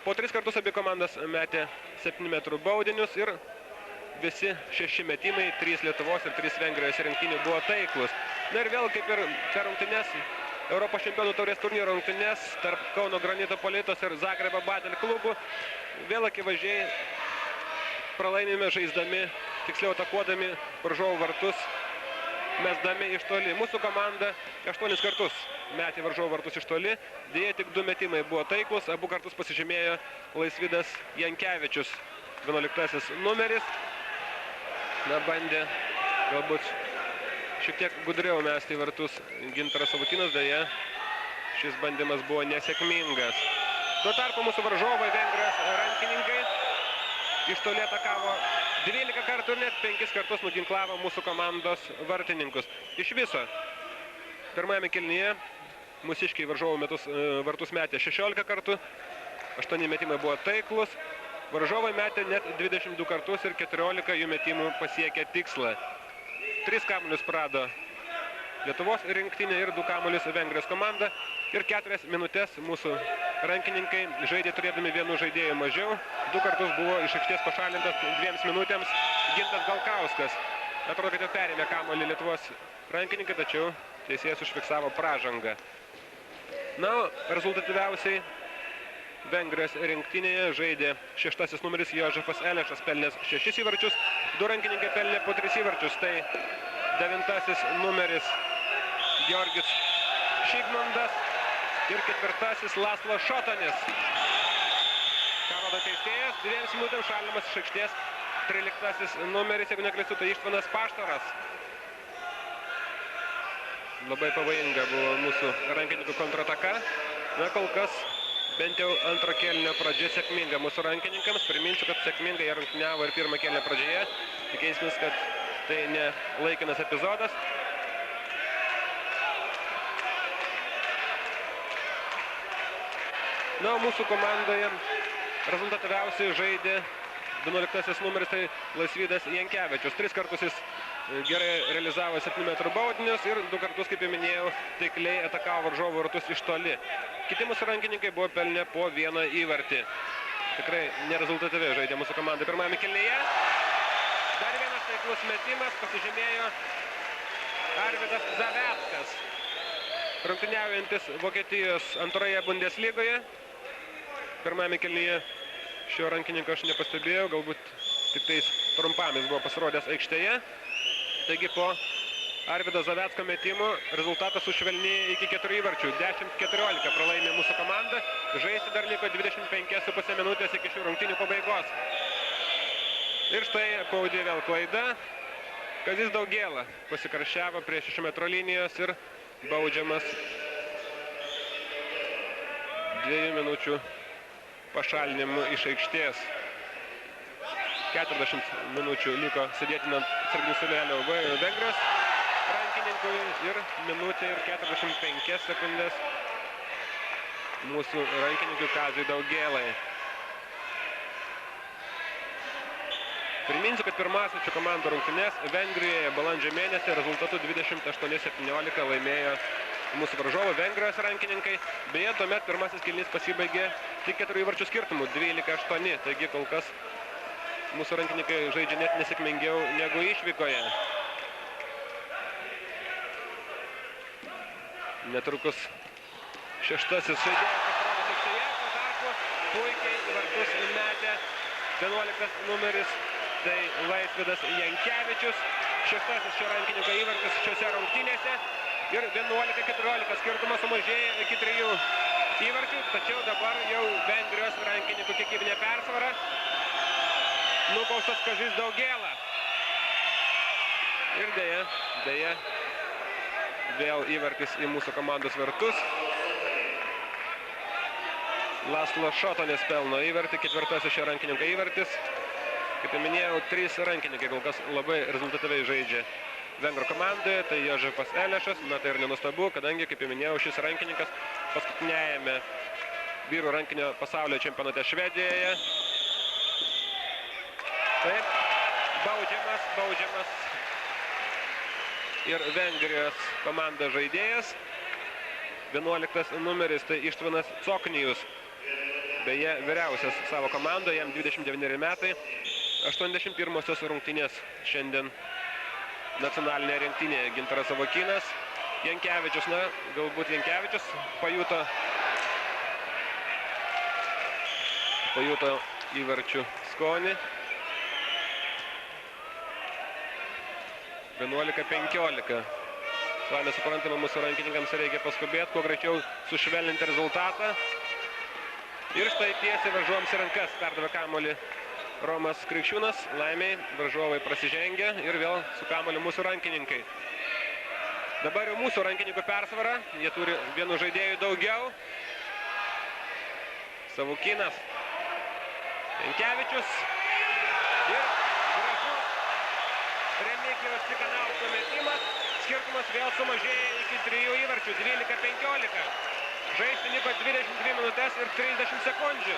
Po 3 kartus abi komandas metė 7 metrų baudinius ir visi 6 metimai, 3 Lietuvos ir 3 Vengrijos rinktinių buvo taiklus. Na ir vėl, kaip ir per rungtynes, Europos čempionų taurės turnyro rungtynes tarp Kauno Granito Politos ir Zagrebo Badel klubų, vėl akivaizdžiai pralaimime žaisdami, tiksliau atakuodami varžovų vartus, mesdami iš toli. Mūsų komanda 8 kartus metė varžovų vartus iš toli, dėja tik 2 metimai buvo taiklus, abu kartus pasižymėjo Laisvydas Jankevičius, 11 numeris. Na, bandė galbūt šiek tiek gudriau mesti į vartus Gintaras Savukynas, dėja šis bandymas buvo nesėkmingas. Tuo tarpu mūsų varžovai Vengrijos rankininkai iš toli atakavo 12 kartų ir net 5 kartus nuginklavo mūsų komandos vartininkus. Iš viso pirmajame kėlinyje mūsiškiai varžovų vartus metė 16 kartų, 8 metimai buvo taiklus, varžovai metė net 22 kartus ir 14 jų metimų pasiekė tikslą. 3 kamuolius prarado Lietuvos rinktinė ir 2 kamuolius Vengrijos komanda. Ir 4 minutės mūsų rankininkai žaidė turėdami 1 žaidėjų mažiau. 2 kartus buvo iš aikštės pašalintas 2 minutėms Gintas Galkauskas. Atrodo, kad jau perėmė kamuolį Lietuvos rankininkai, tačiau teisėjas užfiksavo pražangą. Na, rezultatyviausiai Vengrijos rinktinėje žaidė 6 numeris Jožefas Elešas, pelnęs 6 įvarčius, 2 rankininkai pelnė po 3 įvarčius, tai 9 numeris Georgis Šigmandas ir 4 Laslo Šotanis. Ką rodo teisėjas, 2 minutėms šalinamas iš aikštės 13 numeris, jeigu neklystu, tai Ištvanas Paštaras. Labai pavojinga buvo mūsų rankininkų kontrataka. Na, kol kas bent jau antro kėlinio pradžia sėkminga mūsų rankininkams. Priminsiu, kad sėkmingai jie rungtyniavo ir pirmą kėlinio pradžioje. Tikėsimės, kad tai ne laikinas epizodas. Na, mūsų komandoje rezultatyviausiai žaidė 11 numeris, tai Laisvydas Jankevičius. 3 kartus jis gerai realizavo 7 metrų baudinius ir 2 kartus, kaip jau minėjau, taikliai atakavo varžovų vartus iš toli. Kiti mūsų rankininkai buvo pelnę po 1 įvartį. Tikrai nerezultatyviai žaidė mūsų komanda pirmame kėlinyje. Dar vienas taiklus metimas pasižymėjo Arvydas Zaveckas, rungtyniaujantis Vokietijos antroje Bundeslygoje. Pirmame kėlinyje šio rankininko aš nepastebėjau, galbūt tik tais trumpam jis buvo pasirodęs aikštėje. Taigi po Arvydo Zavecko metimų rezultatas sušvelnėjo iki 4 įvarčių. 10-14 pralaimė mūsų komanda. Žaisti dar liko 25,5 minutės iki šių rungtynių pabaigos. Ir štai apmaudė vėl klaida. Kazys Daugėla pasikarščiavo prie 6 metro linijos ir baudžiamas 2 minučių pašalinimu iš aikštės. 40 minučių liko sėdėti ant sarginių suolelio Vengrijos rankininkui ir minutė ir 45 sekundės mūsų rankininkui Kaziui Daugėlai. Priminsiu, kad pirmasis šių komandų rungtynes Vengrijoje balandžio mėnesį rezultatu 28-17 laimėjo mūsų varžovų Vengrijos rankininkai. Beje, tuomet pirmasis kėlinys pasibaigė tik 4 įvarčių skirtumų, 12-8. Taigi kol kas mūsų rankininkai žaidžia net nesėkmingiau negu išvykoje. Netrukus šeštasis žaidėjas pasirodys aikštėje, tuo tarpu puikiai į vartus metė 11 numeris, tai Laisvydas Jankevičius. Šeštasis šio rankininko įvartis šiose rungtynėse ir 11-14 skirtumas sumažėjo iki 3 įvarčių, tačiau dabar jau Vengrijos rankininkų kiekybinė persvara. Nubaustas Kazys Daugėla. Ir deja, vėl įvartis į mūsų komandos vartus. Laslo Šotonis pelno įvartį, ketvirtasis šio rankininko įvartis. Kaip jau minėjau, 3 rankininkai kol kas labai rezultatyviai žaidžia Vengrų komandoje, tai Jožefas Elešas, na tai ir nenustabu, kadangi, kaip jau minėjau, šis rankininkas paskutiniajame vyrų rankinio pasaulio čempionate Švedijoje. Taip, baudžiamas ir Vengrijos komandos žaidėjas. 11 numeris, tai Ištvanas Coknijus. Beje, vyriausias savo komandoje, jam 29 metai. 81-osios rungtynės šiandien nacionalinėje rinktinėje. Gintaras Savokynas, Jankevičius, na, galbūt Jankevičius pajuto įvarčių skonį. 11-15. Savame suprantama, mūsų rankininkams reikia paskubėti, kuo greičiau sušvelninti rezultatą. Ir štai tiesiai varžovams į rankas perdavė kamuolį Romas Krikščiūnas. Laimiai varžovai prasižengia ir vėl su kamuoliu mūsų rankininkai. Dabar jau mūsų rankininkų persvara. Jie turi vienu žaidėjų daugiau. Savukynas. Jankevičius. Ir gražus Remigijaus Cikanausko metimas. Skirtumas vėl sumažėja iki 3 įvarčių. 12-15. Žaisti liko 22 minutės ir 30 sekundžių.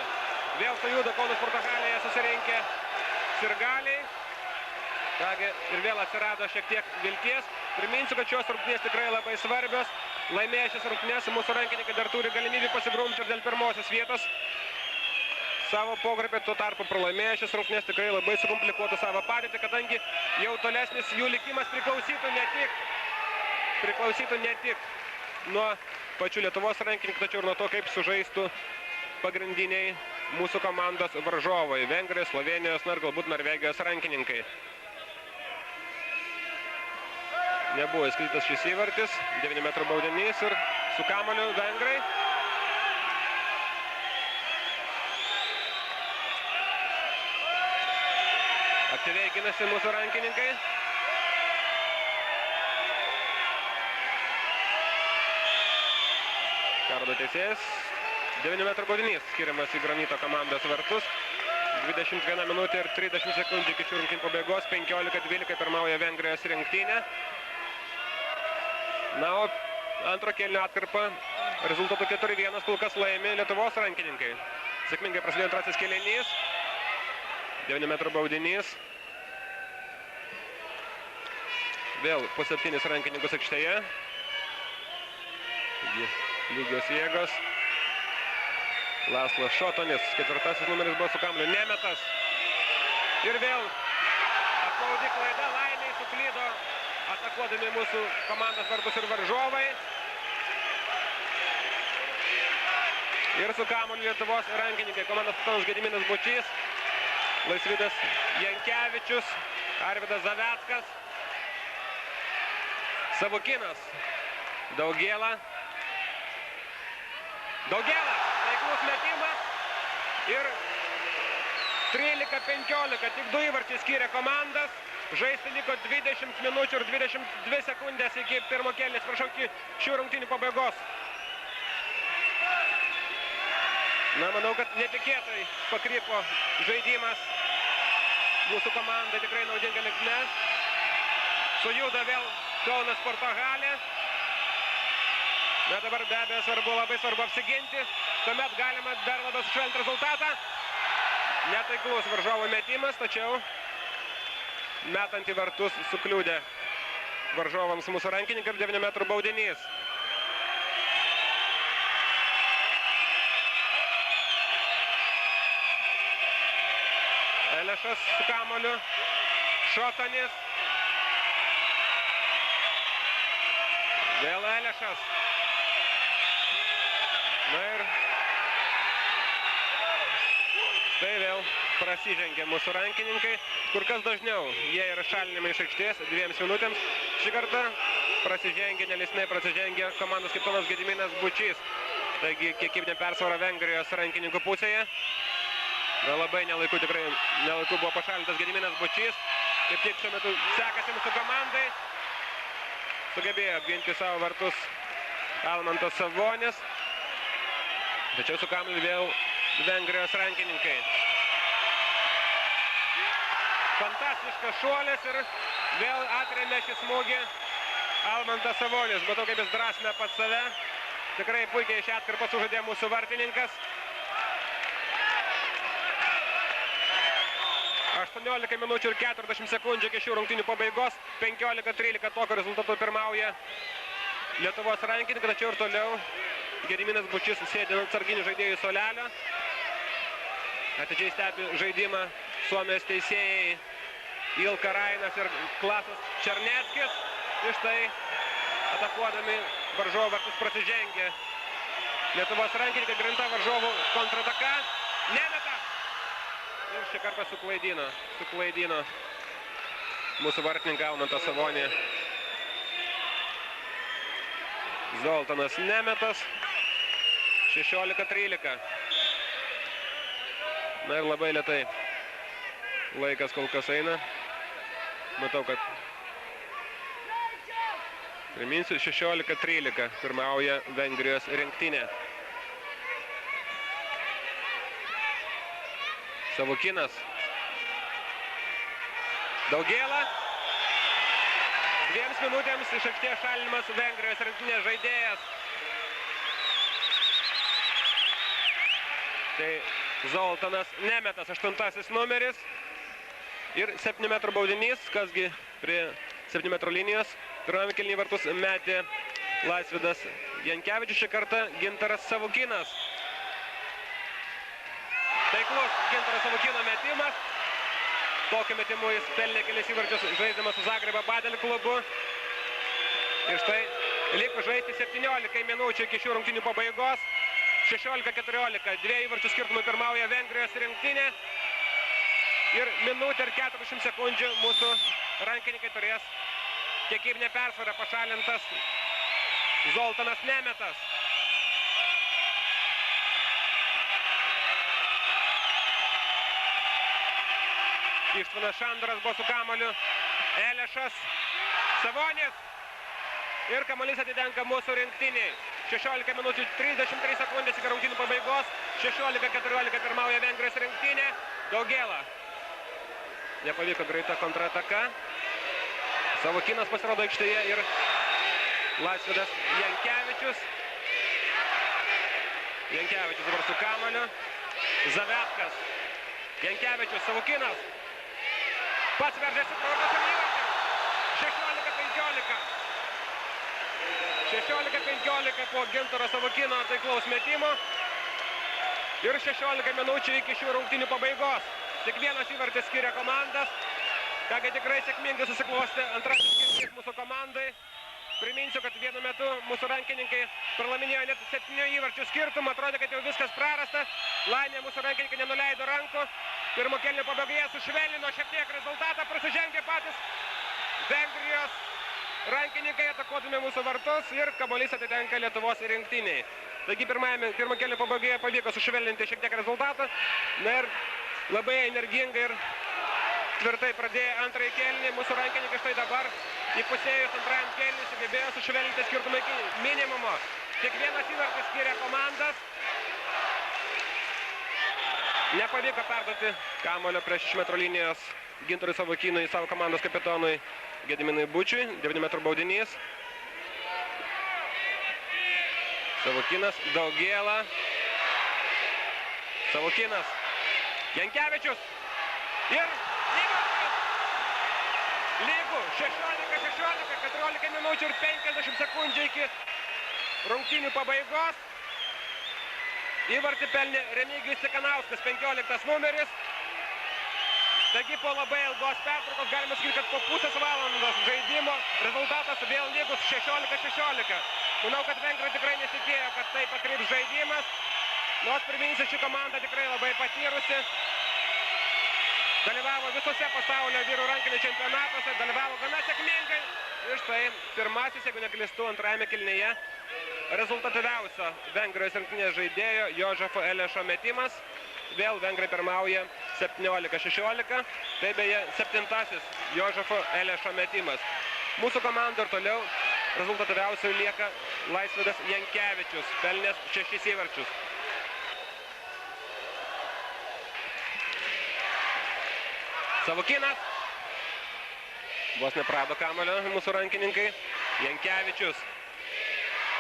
Vėl sujuda Kauno sporto halėje susirinkę sirgaliai. Kągi, ir vėl atsirado šiek tiek vilties. Priminsiu, kad šios rungtynės tikrai labai svarbios. Laimėję šias rungtynės, mūsų rankininkai dar turi galimybę pasigrumti ir dėl pirmosios vietos savo pogrupę. Tuo tarpu pralaimėję šias rungtynės tikrai labai sukomplikuotų savo padėtį, kadangi jau tolesnis jų likimas priklausytų ne tik nuo pačių Lietuvos rankininkų, tačiau ir nuo to, kaip sužaistų pagrindiniai mūsų komandos varžovai. Vengrijos, Slovenijos, na ir galbūt Norvegijos rankininkai. Nebuvo įskaitytas šis įvartis. 9 metrų baudinys ir su kamuoliu vengrai. Aktyviai ginasi mūsų rankininkai. Kardo teisėjas. 9 metrų baudinys skiriamas į Granito komandos vartus. 21 minutė ir 30 sekundžių iki šių rungtynių pabaigos. 15-12 pirmauja Vengrijos rinktinė. Na, o antro kėlinio atkarpą rezultatu 4-1 kol kas laimi Lietuvos rankininkai. Sėkmingai prasidėjo antrasis kėlinys. 9 metrų baudinys. Vėl po 7 rankininkus aikštėje. Lygios jėgos. Laslas Šotonis, ketvirtasis numeris buvo su kamuoliu, nemetas. Ir vėl apmaudi klaida, laimiai suklydo atakuodami mūsų komandos vartus ir varžovai. Ir su kamuoliu Lietuvos rankininkai, komandos kapitonas Gediminas Bučys, Laisvydas Jankevičius, Arvydas Zaveckas. Savukinas. Daugėla. Daugėla. Taiklus metimas. Ir 13-15. Tik 2 įvarčiai skiria komandas. Žaisti liko 20 minučių ir 22 sekundės iki pirmo kėlinio, atsiprašau, iki šių rungtynių pabaigos. Na, manau, kad netikėtai pakrypo žaidimas mūsų komandai tikrai naudinga linkme. Sujuda vėl Kauno sporto halė. Na, dabar be abejo labai svarbu apsiginti. Tuomet galima dar labiau sušvelninti rezultatą. Netaiklus varžovų metimas, tačiau metant į vartus sukliūdė varžovams mūsų rankininkai ir 9 metrų baudinys. Elešas su kamuoliu. Šotanis. Vėl Elešas. Na ir štai vėl prasižengė mūsų rankininkai. Kur kas dažniau jie yra šalinimai iš aikštės 2 minutėms. Šį kartą prasižengė, neleistinai prasižengė komandos kapitonas Gediminas Bučys. Taigi kiekybinė persvara Vengrijos rankininkų pusėje. Na, labai nelaiku, tikrai nelaiku buvo pašalintas Gediminas Bučys. Kaip tik šiuo metu sekasi mūsų komandai. Sugebėjo apginti savo vartus Almantas Savonis. Tačiau su kamuoliu vėl Vengrijos rankininkai. Fantastiškas šuolis ir vėl atrėmė šį smūgį Almantas Savonis. Matau, kaip jis drąsina pats save. Tikrai puikiai iš atkarpos sužaidė mūsų vartininkas. 18 minučių ir 40 sekundžių iki šių rungtynių pabaigos. 15-13 tokio rezultato pirmauja Lietuvos rankininkai, tačiau ir toliau Gediminas Bučys sėdi ant sarginių žaidėjų suolelio. Atidžiai stebi žaidimą Suomijos teisėjai Ilka Rainas ir Klasas Černeckis. Ir štai atakuodami varžovų vartus prasižengė Lietuvos rankininkai, grinta varžovų kontrataka. Nemeta! Ir šį kartą suklaidino mūsų vartininką Almantą Savonį. Zoltanas Nemetas. 16-13. Na ir labai lėtai laikas kol kas eina. Matau, kad priminsiu, 16-13 pirmauja Vengrijos rinktinė. Savukinas. Daugėla. 2 minutėms iš aikštės šalinimas Vengrijos rinktinės žaidėjas. Tai Zoltanas Nemetas, 8 numeris. Ir 7 metrų baudinys, kasgi prie 7 metrų linijos. Pirmame kėlinyje vartus metė Laisvydas Jankevičius, šį kartą Gintaras Savukinas. Taiklus Gintaro Savukino metimas. Tokiu metimu jis pelnė kelis įvarčius žaisdamas su Zagrebo Badel klubu. Ir štai liko žaisti 17 minučių iki šių rungtynių pabaigos. 16-14. 2 įvarčių skirtumų pirmauja Vengrijos rinktinė. Ir minutę ir 40 sekundžių mūsų rankininkai turės kiekybinę persvarą, pašalintas Zoltanas Nemetas. Ištvanas Šandaras buvo su kamuoliu. Elešas, Savonis. Ir kamuolys atitenka mūsų rinktiniai. 16 minučių 33 sekundės iki rungtynių pabaigos. 16-14 pirmauja Vengrijos rinktinė. Daugėla. Nepavyko greita kontrataka. Savukinas pasirodo aikštėje ir Laisvydas Jankevičius. Jankevičius dabar su kamuoliu. Zavetkas. Jankevičius, Savukinas. Pats veržėsi pravardas ir įvartis. 16-15. 16-15 po Gintaro Savukino taiklaus metimo. Ir 16 minučių iki šių rungtynių pabaigos. Tik vienas įvartis skiria komandas. Kągi tikrai sėkmingai susiklostė antrasis kėlinys mūsų komandai. Priminsiu, kad vienu metu mūsų rankininkai pralaimėjo net 7 įvarčių skirtumą. Atrodė, kad jau viskas prarasta. Laimė mūsų rankininkai nenuleido rankų. Pirmo kėlinio pabaigoje sušvelnino šiek tiek rezultatą. Prasižengė patys Vengrijos rankininkai atakuodami mūsų vartus ir kamuolys atitenka Lietuvos rinktiniai. Taigi pirmo kėlinio pabaigoje pavyko sušvelninti šiek tiek rezultatą. Na ir labai energingai ir tvirtai pradėjo antrąjį kėlinį. Mūsų rankininkai štai dabar įpusėjus antrajam kėliniui sugebėjo sušvelninti skirtumą iki minimumo. Kiekvienas įvartis skiria komandas. Nepavyko perduoti kamuolio prie 6 metrų linijos Gintarui Savukynui, savo komandos kapitonui Gediminui Bučiui. 9 metrų baudinys. Savukynas, Daugėla. Savukynas. Jankevičius. Ir įvartis. Lygų 16-16, 14 minučių ir 50 sekundžių iki rungtynių pabaigos. Įvartį pelnė Remigijus Cikanauskas, 15 numeris. Taigi po labai ilgos pertraukos galime sakyti, kad po pusės valandos žaidimo rezultatas vėl lygus 16-16. Manau, kad vengrai tikrai nesitikėjo, kad taip pakryps žaidimas. Nors priminsiu, ši komanda tikrai labai patyrusi. Dalyvavo visose pasaulio vyrų rankinių čempionatuose, dalyvavo gana sėkmingai. Ir štai pirmasis, jeigu neklystu, antrajame kėlinyje rezultatyviausio Vengrijos rinktinės žaidėjo Jožefo Elešo metimas. Vėl vengrai pirmauja 17-16. Tai beje 7-asis Jožefo Elešo metimas. Mūsų komanda ir toliau rezultatyviausiai lieka Laisvydas Jankevičius, pelnęs 6 įvarčius. Savukynas. Vos neprado kamuolio mūsų rankininkai. Jankevičius.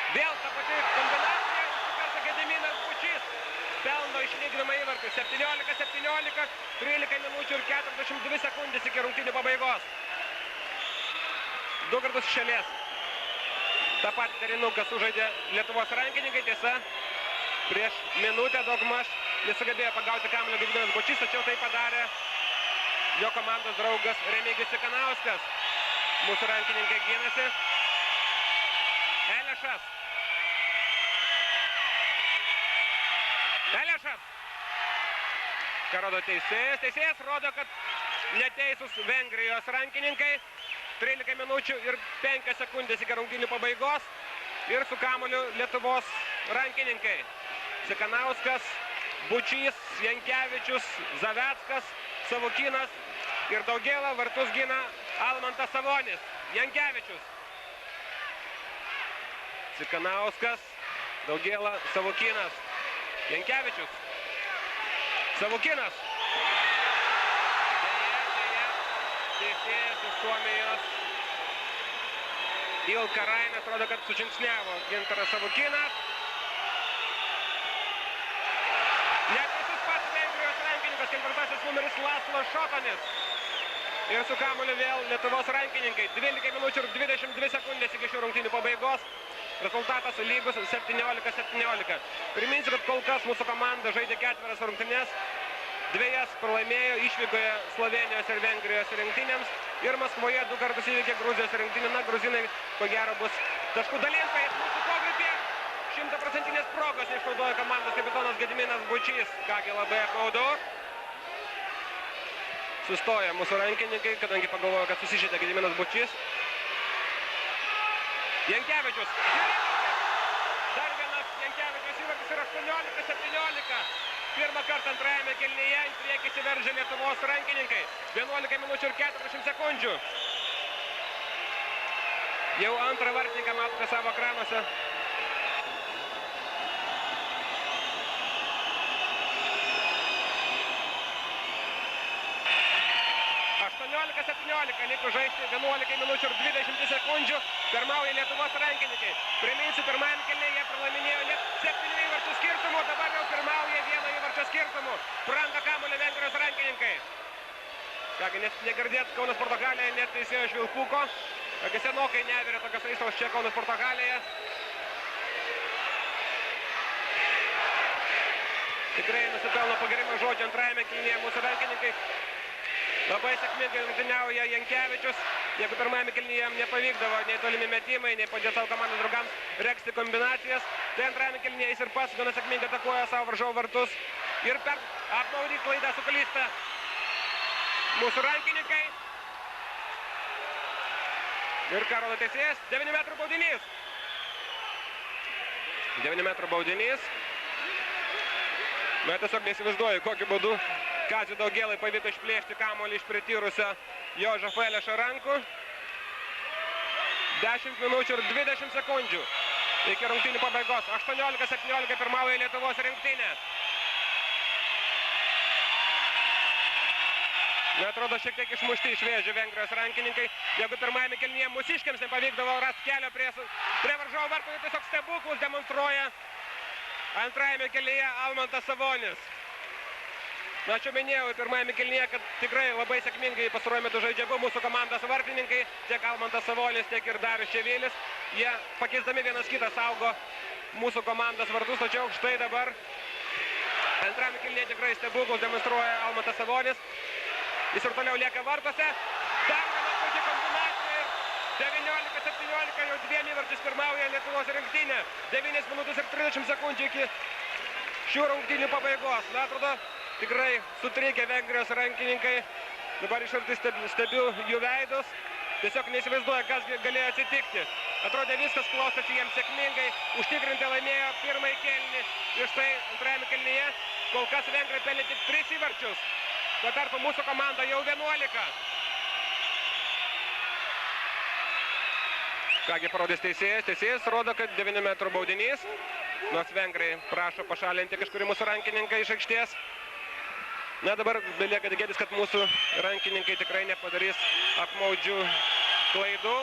Vėl ta pati kombinacija, šį kartą Gediminas Bučys pelno išlyginamą įvartį. 17-17, 13 minučių ir 42 sekundės iki rungtynių pabaigos. Du kartus iš eilės. Ta pati derinuką sužaidė Lietuvos rankininkai, tiesa, prieš minutę daugmaž nesugebėjo pagauti kamuolio Gediminas Bučys, tačiau tai padarė jo komandos draugas Remigijus Cikanauskas. Mūsų rankininkai gynasi. Elešas. Elešas. Ką rodo teisėjas? Teisėjas rodo, kad neteisūs Vengrijos rankininkai. 13 minučių ir 5 sekundės iki rungtynių pabaigos. Ir su kamuoliu Lietuvos rankininkai. Cikanauskas, Bučys, Jankevičius, Zaveckas, Savukynas ir Daugėla. Vartus gina Almantas Savonis. Jankevičius. Cikanauskas, Daugėla, Savukynas. Jankevičius. Savukynas. Teisėjas iš Suomijos Ilka Rain atrodo, kad sužingsniavo Gintaras Savukynas. Neteisus pats Vengrijos rankininkas, 4 numeris Laslo Šotonis. Ir su kamuoliu vėl Lietuvos rankininkai. 12 minučių ir 22 sekundės iki šių rungtynių pabaigos. Rezultatas lygus 17-17. Priminsiu, kad kol kas mūsų komanda žaidė 4 rungtynes. 2 pralaimėjo išvykoje Slovenijos ir Vengrijos rinktinėms. Ir Maskvoje 2 kartus įveikė Gruzijos rinktinė. Na, gruzinai ko gero bus taškų dalintojais mūsų pogrupėje. 100% progos neišnaudojo komandos kapitonas Gediminas Bučys. Kągi labai apmaudu. Sustoja mūsų rankininkai, kadangi pagalvojo, kad susižeidė Gediminas Bučys. Jankevičius. Dar vienas Jankevičius įvartis ir 18-17. Pirmą kartą antrajame kėlinyje į priekį įsiveržė Lietuvos rankininkai. 11 minučių ir 40 sekundžių. Jau antrą vartininką matote savo ekranuose. Liko žaisti 11 minučių ir 20 sekundžių. Pirmauja Lietuvos rankininkai. Priminsiu, pirmajam kėlinyje jie pralaiminėjo net 7 įvarčių skirtumų. Dabar jau pirmauja 1 įvarčio skirtumų. Praranda kamuolį Vengrijos rankininkai. Kągi, negirdėt Kaunas Portugalija net teisėjo iš Vilfuko. Kągi, senokai nevirė tokios aistros čia Kaunas Portugalija. Tikrai nusipelno pagirimo žodžio antrajame kėlinyje mūsų rankininkai. Labai sėkmingai rungtyniauja Jankevičius. Jeigu pirmajame kėlinyje jam nepavykdavo nei tolimi metimai, nei padėti savo komandos draugams regzti kombinacijas, tai antrajame kėlinyje jis ir pats gana sėkmingai atakuoja savo varžovų vartus. Ir per apmaudį klaidą suklysta mūsų rankininkai. Ir ką rodo teisėjas, 9 metrų baudinys. 9 metrų baudinys. Na, tiesiog neįsivaizduoju, kokiu būdu Kaziui Daugėlai pavyko išplėšti kamuolį iš prityrusio Jožefo Elešo rankų. 10 minučių ir 20 sekundžių iki rungtynių pabaigos. 18-17 pirmauja Lietuvos rinktinė. Atrodo, šiek tiek išmušti iš vėžių Vengrijos rankininkai. Jeigu pirmajame kėlinyje mūsiškiams nepavykdavo rasti kelio prie varžovų vartų, tai tiesiog stebuklus demonstruoja antrajame kėlinyje Almantas Savonis. Na, aš jau minėjau pirmajame kėlinyje, kad tikrai labai sėkmingai pastaruoju metu žaidžia abu mūsų komandos vartininkai, tiek Almantas Savonis, tiek ir Darius Čevilis. Jie pakeisdami vienas kitą saugo mūsų komandos vardus, tačiau štai dabar antrajame kėlinyje tikrai stebuklus demonstruoja Almantas Savonis. Jis ir toliau lieka vartose. Dar viena puikiai kombinacija. 19-17 jau 2 įvarčius pirmauja Lietuvos rinktinė. 9 minutės ir 30 sekundžių iki šių rungtynių pabaigos. Na, atrodo, tikrai sutrikę Vengrijos rankininkai. Dabar iš arti stebiu jų veidus. Tiesiog neįsivaizduoja, kas galėjo atsitikti. Atrodė, viskas klostosi jiems sėkmingai. Užtikrinti laimėjo pirmąjį kėlinį. Ir štai antrajame kėlinyje kol kas Vengrai pelnė tik 3 įvarčius. Tuo tarpu mūsų komanda jau 11. Kągi parodys teisėjas. Teisėjas rodo, kad 9 metrų baudinys. Nors Vengrai prašo pašalinti kažkurį mūsų rankininką iš aikštės. Na, dabar belieka tikėtis, kad mūsų rankininkai tikrai nepadarys apmaudžių klaidų.